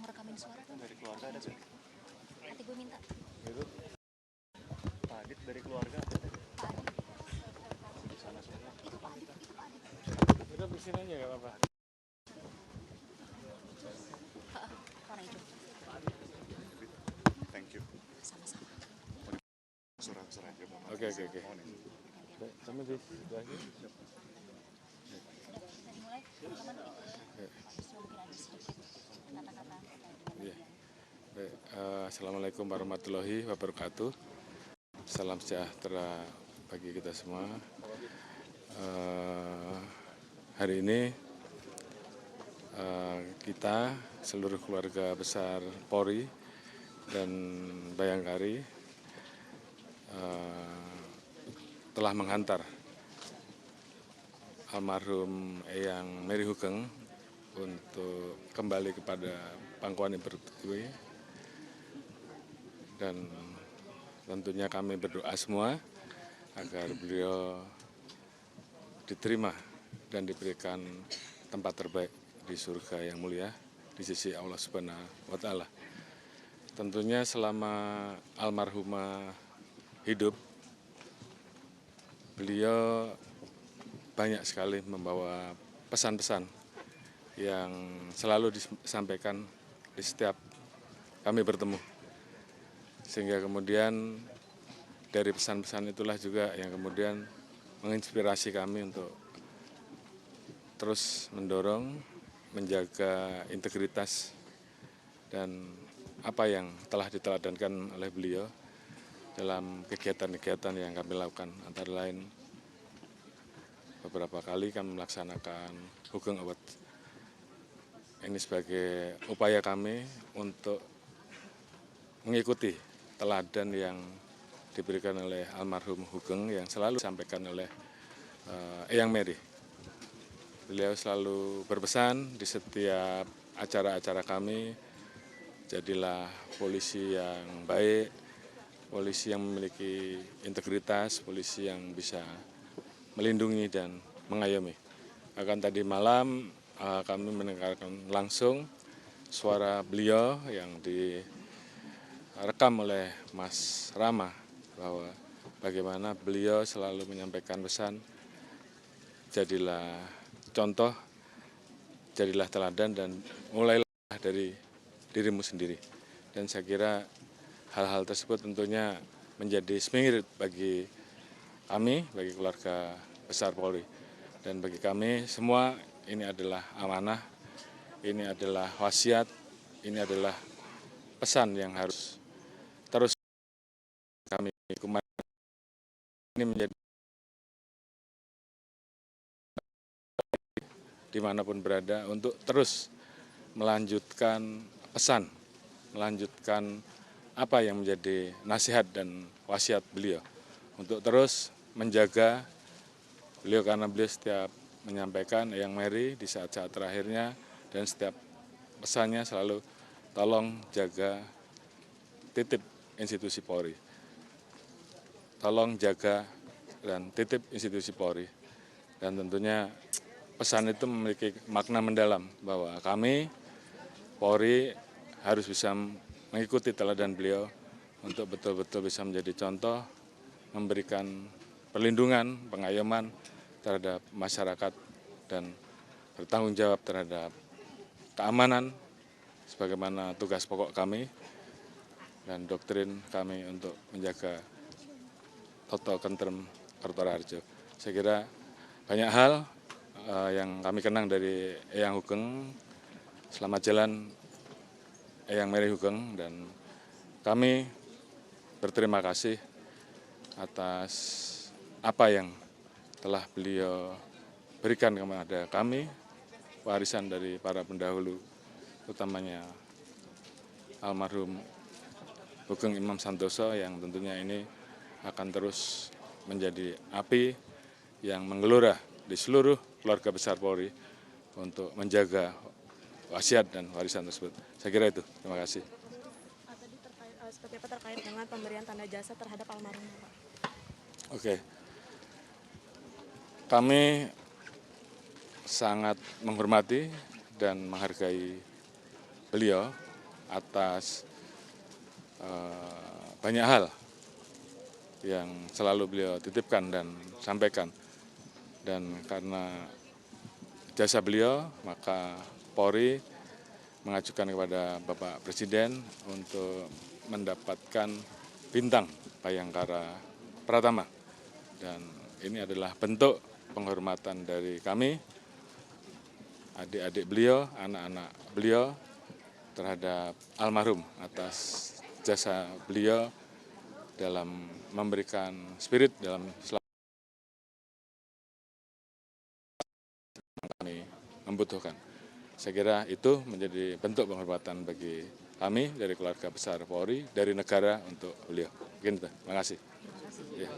tolong rekamin suara dong. Dari keluarga ada sih? Nanti gue minta. Itu Pak Adit dari keluarga ada deh. Pak Adit. Di sana semua. Itu Pak Adit, itu Pak Adit. Udah bersihin aja gak apa-apa. Warna hijau. Thank you. Sama-sama. Surat-surat juga. Oke. Kami di sebelah sini. Sudah dimulai. Teman-teman itu mungkin ada sedikit kata-kata Iya. Baik, Assalamualaikum warahmatullahi wabarakatuh. Salam sejahtera bagi kita semua. Hari ini kita seluruh keluarga besar Polri dan Bayangkari telah menghantar almarhum Eyang Mary Hugeng untuk kembali kepada pangkuan yang bertubi, dan tentunya kami berdoa semua agar beliau diterima dan diberikan tempat terbaik di surga yang mulia di sisi Allah Subhanahu wa Ta'ala. Tentunya selama almarhumah hidup, beliau banyak sekali membawa pesan-pesan yang selalu disampaikan di setiap kami bertemu. Sehingga kemudian dari pesan-pesan itulah juga yang kemudian menginspirasi kami untuk terus mendorong, menjaga integritas dan apa yang telah diteladankan oleh beliau dalam kegiatan-kegiatan yang kami lakukan. Antara lain beberapa kali kami melaksanakan Hugeng Award. Ini sebagai upaya kami untuk mengikuti teladan yang diberikan oleh almarhum Hugeng yang selalu disampaikan oleh Eyang Mary. Beliau selalu berpesan di setiap acara-acara kami, jadilah polisi yang baik, polisi yang memiliki integritas, polisi yang bisa melindungi dan mengayomi. Bahkan tadi malam kami mendengarkan langsung suara beliau yang direkam oleh Mas Rama, bahwa bagaimana beliau selalu menyampaikan pesan, jadilah contoh, jadilah teladan, dan mulailah dari dirimu sendiri. Dan saya kira hal-hal tersebut tentunya menjadi semangat bagi kami, bagi keluarga besar Polri. Dan bagi kami semua ini adalah amanah, ini adalah wasiat, ini adalah pesan yang harus terus kami kumandangkan. Ini menjadi dimanapun berada untuk terus melanjutkan pesan, melanjutkan apa yang menjadi nasihat dan wasiat beliau untuk terus menjaga beliau, karena beliau setiap menyampaikan Eyang Mary di saat-saat terakhirnya dan setiap pesannya selalu tolong jaga titip institusi Polri, tolong jaga dan titip institusi Polri. Dan tentunya pesan itu memiliki makna mendalam bahwa kami Polri harus bisa mengikuti teladan beliau untuk betul-betul bisa menjadi contoh, memberikan perlindungan, pengayoman terhadap masyarakat dan bertanggung jawab terhadap keamanan sebagaimana tugas pokok kami dan doktrin kami untuk menjaga Toto Kentrem Kertoraharjo. Saya kira banyak hal yang kami kenang dari Eyang Hugeng. Selamat jalan Eyang Mary Hugeng, dan kami berterima kasih atas apa yang telah beliau berikan kepada kami, warisan dari para pendahulu, utamanya almarhum Hugeng Imam Santoso, yang tentunya ini akan terus menjadi api yang menggelora di seluruh keluarga besar Polri untuk menjaga wasiat dan warisan tersebut. Saya kira itu. Terima kasih. Tadi seperti apa terkait dengan pemberian tanda jasa terhadap almarhum Pak? Oke. Kami sangat menghormati dan menghargai beliau atas banyak hal yang selalu beliau titipkan dan sampaikan. Dan karena jasa beliau, maka Polri mengajukan kepada Bapak Presiden untuk mendapatkan bintang Bayangkara Pratama. Dan ini adalah bentuk penghormatan dari kami, adik-adik beliau, anak-anak beliau terhadap almarhum atas jasa beliau dalam memberikan spirit dalam kami membutuhkan. Saya kira itu menjadi bentuk penghormatan bagi kami dari keluarga besar Polri, dari negara untuk beliau. Mungkin itu. Terima kasih. Ya.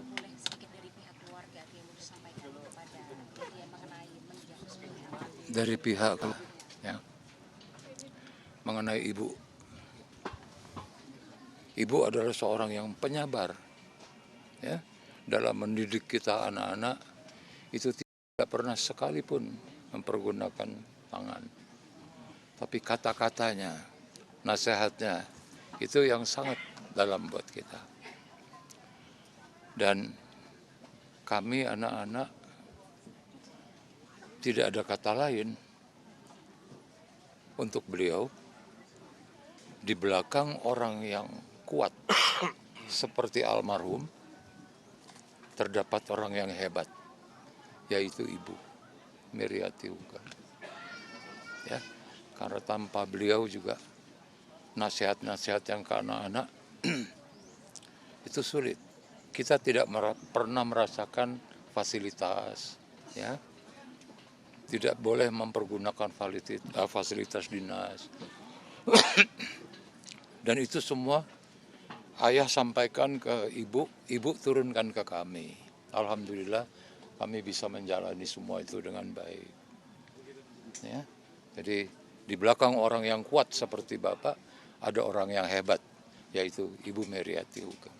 Boleh sedikit dari pihak keluarga yang mau disampaikan kepada dia mengenai mendiang sebenarnya. Dari pihak ya, mengenai ibu. Ibu adalah seorang yang penyabar, ya, dalam mendidik kita anak-anak itu tidak pernah sekalipun mempergunakan tangan, tapi kata-katanya, nasihatnya itu yang sangat dalam buat kita. Dan kami anak-anak tidak ada kata lain untuk beliau. Di belakang orang yang kuat seperti almarhum, terdapat orang yang hebat, yaitu Ibu Meriati Uga. Ya, karena tanpa beliau juga nasihat-nasihat yang ke anak-anak itu sulit. Kita tidak pernah merasakan fasilitas, ya, tidak boleh mempergunakan fasilitas dinas. Dan itu semua ayah sampaikan ke ibu turunkan ke kami. Alhamdulillah kami bisa menjalani semua itu dengan baik. Ya. Jadi di belakang orang yang kuat seperti Bapak ada orang yang hebat, yaitu Ibu Meriati Uga.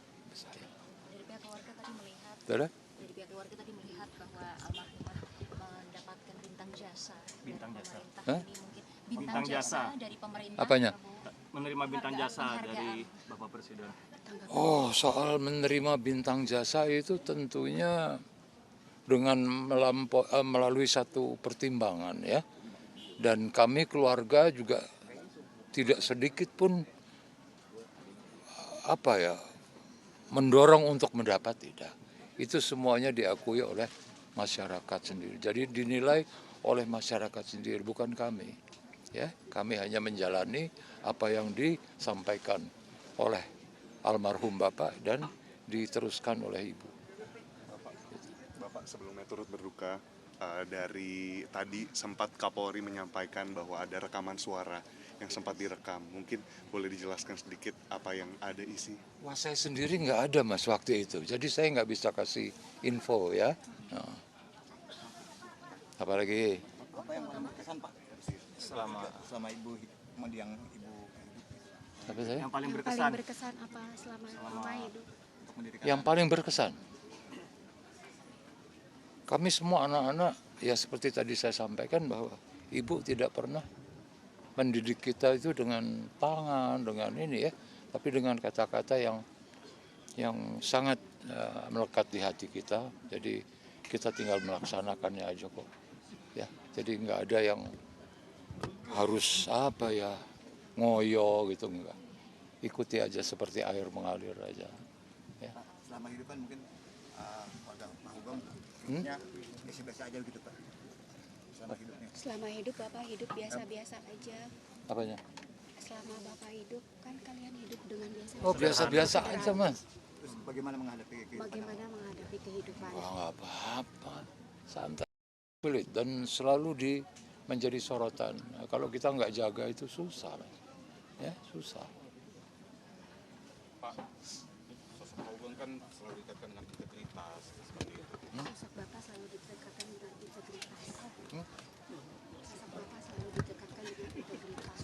Dari pihak keluarga tadi melihat bahwa almarhumah mendapatkan bintang jasa dari pemerintah. Hah? Ini mungkin bintang jasa dari pemerintah. Apanya? Menerima bintang jasa dari Bapak Presiden. Oh, soal menerima bintang jasa itu tentunya dengan melalui satu pertimbangan, ya. Dan kami keluarga juga tidak sedikit pun mendorong untuk mendapat, tidak. Itu semuanya diakui oleh masyarakat sendiri. Jadi dinilai oleh masyarakat sendiri, bukan kami. Ya, kami hanya menjalani apa yang disampaikan oleh almarhum Bapak dan diteruskan oleh Ibu. Bapak sebelumnya turut berduka, dari tadi sempat Kapolri menyampaikan bahwa ada rekaman suara yang sempat direkam. Mungkin boleh dijelaskan sedikit apa yang ada isi? Wah, saya sendiri nggak ada, Mas, waktu itu. Jadi saya nggak bisa kasih info, ya. Nah. Apalagi? Apa yang paling berkesan, Pak? Selama Ibu mendiang Ibu. Apa saya? Yang paling Yang berkesan. paling berkesan apa selama hidup? Untuk mendirikan Yang paling berkesan, kami semua anak-anak, ya seperti tadi saya sampaikan bahwa Ibu tidak pernah mendidik kita itu dengan tangan, dengan ini, ya, tapi dengan kata-kata yang sangat melekat di hati kita. Jadi kita tinggal melaksanakannya aja kok, ya. Jadi nggak ada yang harus ngoyo gitu, enggak. Ikuti aja seperti air mengalir aja. Ya. selama hidup kan mungkin warga Mahugam hidupnya biasa-biasa aja gitu, Pak. Selama hidupnya. Selama hidup Bapak hidup biasa-biasa aja. Apanya? Selama Bapak hidup kan kalian hidup dengan biasa. Oh, biasa-biasa aja, Mas. Terus bagaimana menghadapi kehidupan? Bagaimana menghadapi kehidupan? Wah, nggak apa-apa, santai, sulit dan selalu menjadi sorotan. Nah, kalau kita nggak jaga itu susah, ya susah. Pak, sosok Pak Ugeng kan selalu dikaitkan dengan integritas seperti itu. Sosok Bapak selalu didekatkan dengan integritas. Sosok Bapak selalu didekatkan dengan integritas.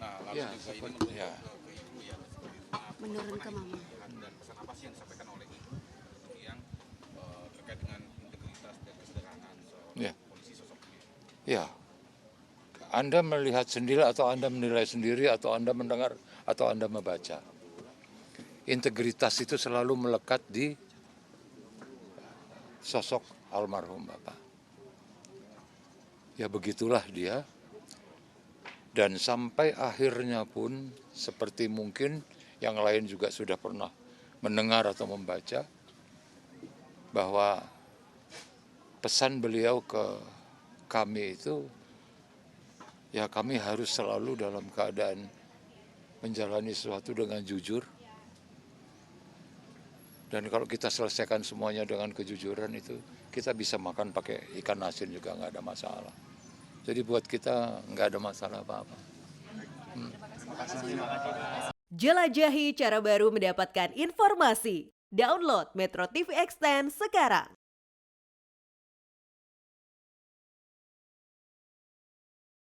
Nah, lalu Ya, juga ini seperti, ya. ke ibu ya, seperti itu. Menurun ke mama. Dan pesan apa sih yang disampaikan oleh ibu? Ya, Anda melihat sendiri atau Anda menilai sendiri atau Anda mendengar atau Anda membaca. Integritas itu selalu melekat di sosok almarhum Bapak. Ya begitulah dia. Dan sampai akhirnya pun seperti mungkin yang lain juga sudah pernah mendengar atau membaca bahwa pesan beliau ke kami itu, ya kami harus selalu dalam keadaan menjalani sesuatu dengan jujur. Dan kalau kita selesaikan semuanya dengan kejujuran itu, kita bisa makan pakai ikan asin juga nggak ada masalah. Jadi buat kita nggak ada masalah apa-apa. Jelajahi cara baru mendapatkan informasi. Download Metro TV Extend sekarang.